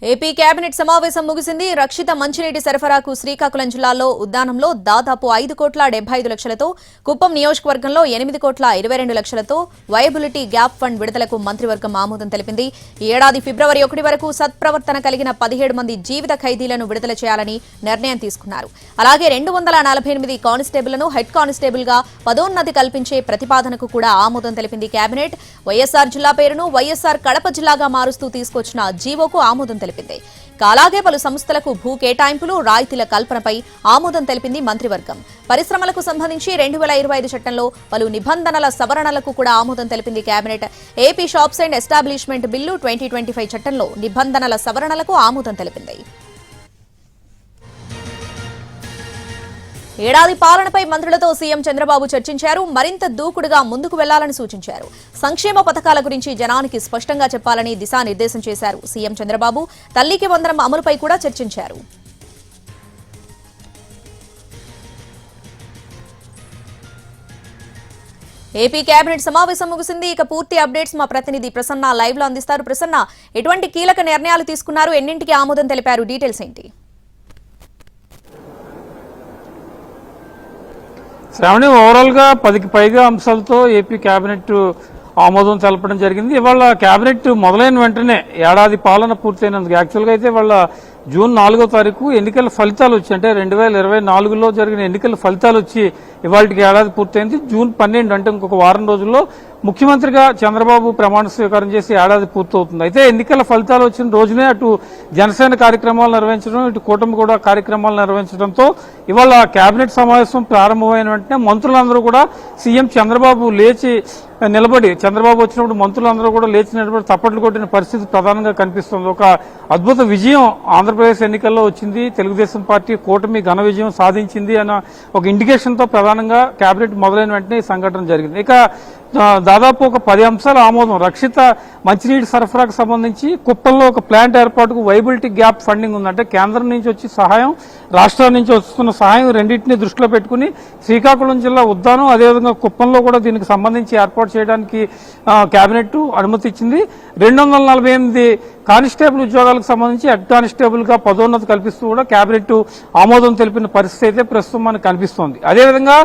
AP cabinet సమావేశం ముగిసింది. రక్షిత మంచినీటి సరఫరాకు శ్రీకాకుళం జిల్లాలో ఉద్దానంలో దాదాపు 5,75,00,000తో, కుప్పం నియోజకవర్గంలో 8,22,00,000తో వయబిలిటీ గ్యాప్ ఫండ్ విడుదలకు మంత్రివర్గం ఆమోదం తెలిపింది. ఈ ఏడాది ఫిబ్రవరి 1 వరకు సత్ప్రవర్తన కలిగిన 17 మంది జీవిత ఖైదీలను విడుదల చేయాలని నిర్ణయం తీసుకున్నారు. అలాగే 248 కానిస్టేబుళ్లను హెడ్ కానిస్టేబుల్ గా పదోన్నతి కల్పించే ప్రతిపాదనకు కూడా ఆమోదం తెలిపింది కేబినెట్. వైఎస్ఆర్ జిల్లా పేరును వైఎస్ఆర్ కడప జిల్లాగా మారుస్తూ తీసుకొచ్చిన జీవోకు ఆమోదం తెలిపింది. అలాగే పలు సంస్థలకు భూ కేటాయింపులు, రాయితీల కల్పనపై ఆమోదం తెలిపింది మంత్రివర్గం. పరిశ్రమలకు సంబంధించి 2025 చట్టంలో పలు నిబంధనల సవరణలకు కూడా ఆమోదం తెలిపింది cabinet. AP shops and establishment bill 2025 చట్టంలో నిబంధనల సవరణలకు ఆమోదం తెలిపింది. ఏడాది పాలనపై మంత్రులతో సీఎం చంద్రబాబు చర్చించారు. మరింత దూకుడుగా ముందుకు వెళ్లాలని సూచించారు. సంక్షేమ పథకాల గురించి జనానికి స్పష్టంగా చెప్పాలని దిశానిర్దేశం చేశారు సీఎం చంద్రబాబు. తల్లికి వందనం అమలుపై కూడా చర్చించారు. ఏపీ కేబినెట్ సమావేశం ముగిసింది. ఇక పూర్తి అప్డేట్స్ మా ప్రతినిధి ప్రసన్న లైవ్ లో అందిస్తారు. ప్రసన్న, ఎటువంటి కీలక నిర్ణయాలు తీసుకున్నారు, ఎన్నింటికి ఆమోదం తెలిపారు, డీటెయిల్స్ ఏంటి? శ్రావణి, ఓవరాల్ గా 10కి పైగా అంశాలతో ఏపీ కేబినెట్ ఆమోదం తెలపడం జరిగింది. ఇవాళ కేబినెట్ మొదలైన వెంటనే ఏడాది పాలన పూర్తయినందుకు యాక్చువల్గా అయితే ఇవాళ జూన్ 4వ తారీఖు ఎన్నికల ఫలితాలు వచ్చి, అంటే 2024లో జరిగిన ఎన్నికల ఫలితాలు వచ్చి ఇవాళకి ఏడాది పూర్తయింది. జూన్ 12 అంటే ఇంకొక వారం రోజుల్లో ముఖ్యమంత్రిగా చంద్రబాబు ప్రమాణ స్వీకారం చేసి ఏడాది పూర్తవుతుంది. అయితే ఎన్నికల ఫలితాలు వచ్చిన రోజునే అటు జనసేన కార్యక్రమాలు నిర్వహించడం, ఇటు కూటమి కూడా కార్యక్రమాలు నిర్వహించడంతో ఇవాళ కేబినెట్ సమావేశం ప్రారంభమైన వెంటనే మంత్రులందరూ కూడా సీఎం చంద్రబాబు లేచి నిలబడి, చంద్రబాబు వచ్చినప్పుడు మంత్రులందరూ కూడా లేచి నిలబడి తప్పట్లు కొట్టిన పరిస్థితి ప్రధానంగా కనిపిస్తుంది. ఒక అద్భుత విజయం ఆంధ్రప్రదేశ్ ఎన్నికల్లో వచ్చింది. తెలుగుదేశం పార్టీ కూటమి ఘన విజయం సాధించింది అన్న ఒక ఇండికేషన్తో ప్రధానంగా కేబినెట్ మొదలైన వెంటనే ఈ సంఘటన జరిగింది. ఇక దాదాపు ఒక 10 అంశాల ఆమోదం. రక్షిత మంచినీటి సరఫరాకు సంబంధించి కుప్పంలో ఒక ప్లాంట్ ఏర్పాటుకు వైబిలిటీ గ్యాప్ ఫండింగ్ ఉందంటే కేంద్రం నుంచి వచ్చి సహాయం, రాష్ట్రాల నుంచి వస్తున్న సహాయం రెండింటినీ దృష్టిలో పెట్టుకుని శ్రీకాకుళం జిల్లా ఉద్దానం, అదేవిధంగా కుప్పంలో కూడా దీనికి సంబంధించి ఏర్పాటు చేయడానికి కేబినెట్ అనుమతి ఇచ్చింది. 248 కానిస్టేబుల్ ఉద్యోగాలకు సంబంధించి హెడ్ కానిస్టేబుల్ గా పదోన్నతి కల్పిస్తూ కూడా కేబినెట్ ఆమోదం తెలిపిన పరిస్థితి అయితే ప్రస్తుతం మనకు కనిపిస్తోంది. అదేవిధంగా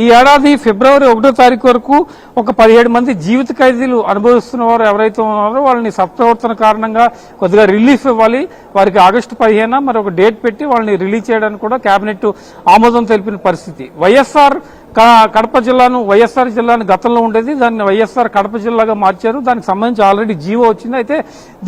ఈ ఏడాది ఫిబ్రవరి 1వ తారీఖు వరకు ఒక 17 మంది జీవిత ఖైదీలు అనుభవిస్తున్న వారు ఎవరైతే ఉన్నారో వాళ్ళని సత్ప్రవర్తన కారణంగా కొద్దిగా రిలీఫ్ ఇవ్వాలి. వారికి ఆగస్టు 15న మరి ఒక డేట్ పెట్టి వాళ్ళని రిలీజ్ చేయడానికి కూడా కేబినెట్ ఆమోదం తెలిపిన పరిస్థితి. వైఎస్ఆర్ కడప జిల్లాను వైఎస్ఆర్ జిల్లాను గతంలో ఉండేది, దాన్ని వైఎస్ఆర్ కడప జిల్లాగా మార్చారు. దానికి సంబంధించి ఆల్రెడీ జీవో వచ్చింది. అయితే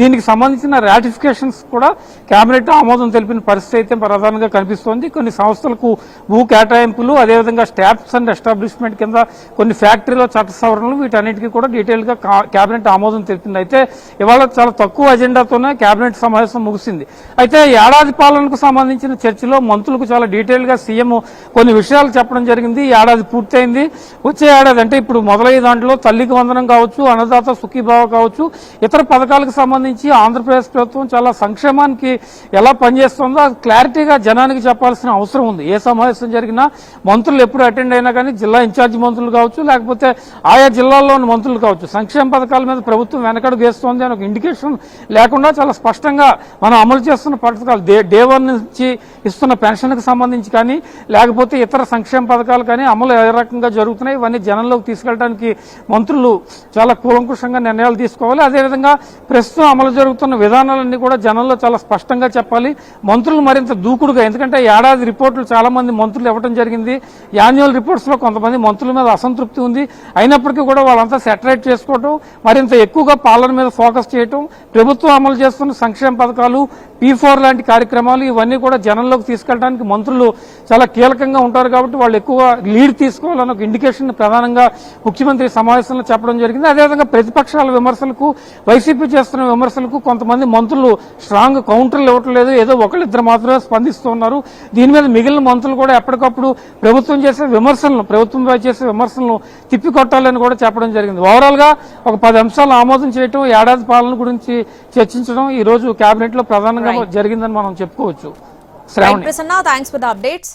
దీనికి సంబంధించిన రాటిఫికేషన్స్ కూడా కేబినెట్ ఆమోదం తెలిపిన పరిస్థితి అయితే ప్రధానంగా కనిపిస్తోంది. కొన్ని సంస్థలకు భూ కేటాయింపులు, అదేవిధంగా స్టాప్స్ అండ్ ఎస్టాబ్లిష్మెంట్ కింద కొన్ని ఫ్యాక్టరీలో చట్ట సవరణలు, వీటన్నిటికీ కూడా డీటెయిల్ గా కేబినెట్ ఆమోదం తెలిపింది. అయితే ఇవాళ చాలా తక్కువ అజెండాతోనే కేబినెట్ సమావేశం ముగిసింది. అయితే ఏడాది పాలనకు సంబంధించిన చర్చలో మంత్రులకు చాలా డీటెయిల్ గా సీఎం కొన్ని విషయాలు చెప్పడం జరిగింది. ఏడాది పూర్తయింది. వచ్చే ఏడాది అంటే ఇప్పుడు మొదలయ్యే దాంట్లో తల్లికి వందనం కావచ్చు, అన్నదాత సుఖీభావ కావచ్చు, ఇతర పథకాలకు సంబంధించి ఆంధ్రప్రదేశ్ ప్రభుత్వం చాలా సంక్షేమానికి ఎలా పనిచేస్తుందో అది క్లారిటీగా జనానికి చెప్పాల్సిన అవసరం ఉంది. ఏ సమావేశం జరిగినా మంత్రులు ఎప్పుడు అటెండ్ అయినా కానీ జిల్లా ఇన్ఛార్జి మంత్రులు కావచ్చు, లేకపోతే ఆయా జిల్లాల్లోని మంత్రులు కావచ్చు, సంక్షేమ పథకాల మీద ప్రభుత్వం వెనకడుగు వేస్తోంది అని ఒక ఇండికేషన్ లేకుండా చాలా స్పష్టంగా మనం అమలు చేస్తున్న పథకాలు డే 1 నుంచి ఇస్తున్న పెన్షన్కి సంబంధించి కానీ, లేకపోతే ఇతర సంక్షేమ పథకాలు కానీ అమలు ఏ రకంగా జరుగుతున్నాయి, ఇవన్నీ జనంలోకి తీసుకెళ్ళడానికి మంత్రులు చాలా కూలంకుషంగా నిర్ణయాలు తీసుకోవాలి. అదేవిధంగా ప్రస్తుతం అమలు జరుగుతున్న విధానాలన్నీ కూడా జనంలో చాలా స్పష్టంగా చెప్పాలి. మంత్రులు మరింత దూకుడుగా, ఎందుకంటే ఏడాది రిపోర్టులు చాలా మంది మంత్రులు ఇవ్వడం జరిగింది. యాన్యువల్ రిపోర్ట్స్ లో కొంతమంది మంత్రుల మీద అసంతృప్తి ఉంది. అయినప్పటికీ కూడా వాళ్ళంతా సెటరేట్ చేసుకోవడం, మరింత ఎక్కువగా పాలన మీద ఫోకస్ చేయడం, ప్రభుత్వం అమలు చేస్తున్న సంక్షేమ పథకాలు, P4 లాంటి కార్యక్రమాలు ఇవన్నీ కూడా జనంలోకి తీసుకెళ్ళడానికి మంత్రులు చాలా కీలకంగా ఉంటారు. కాబట్టి వాళ్ళు ఎక్కువ లీడ్ తీసుకోవాలని ఒక ఇండికేషన్ ప్రధానంగా ముఖ్యమంత్రి సమావేశంలో చెప్పడం జరిగింది. అదేవిధంగా ప్రతిపక్షాల విమర్శలకు, వైసీపీ చేస్తున్న విమర్శలకు కొంతమంది మంత్రులు స్ట్రాంగ్ కౌంటర్లు ఇవ్వట్లేదు, ఏదో ఒకళ్ళిద్దరు మాత్రమే స్పందిస్తున్నారు. దీని మీద మిగిలిన మంత్రులు కూడా ఎప్పటికప్పుడు ప్రభుత్వం చేసే విమర్శలను తిప్పికొట్టాలని కూడా చెప్పడం జరిగింది. ఓవరాల్ గా ఒక 10 అంశాలు ఆమోదం చేయడం, ఏడాది పాలన గురించి చర్చించడం ఈ రోజు కేబినెట్ లో ప్రధానంగా జరిగిందని మనం చెప్పుకోవచ్చు. Shravani, thanks for the updates.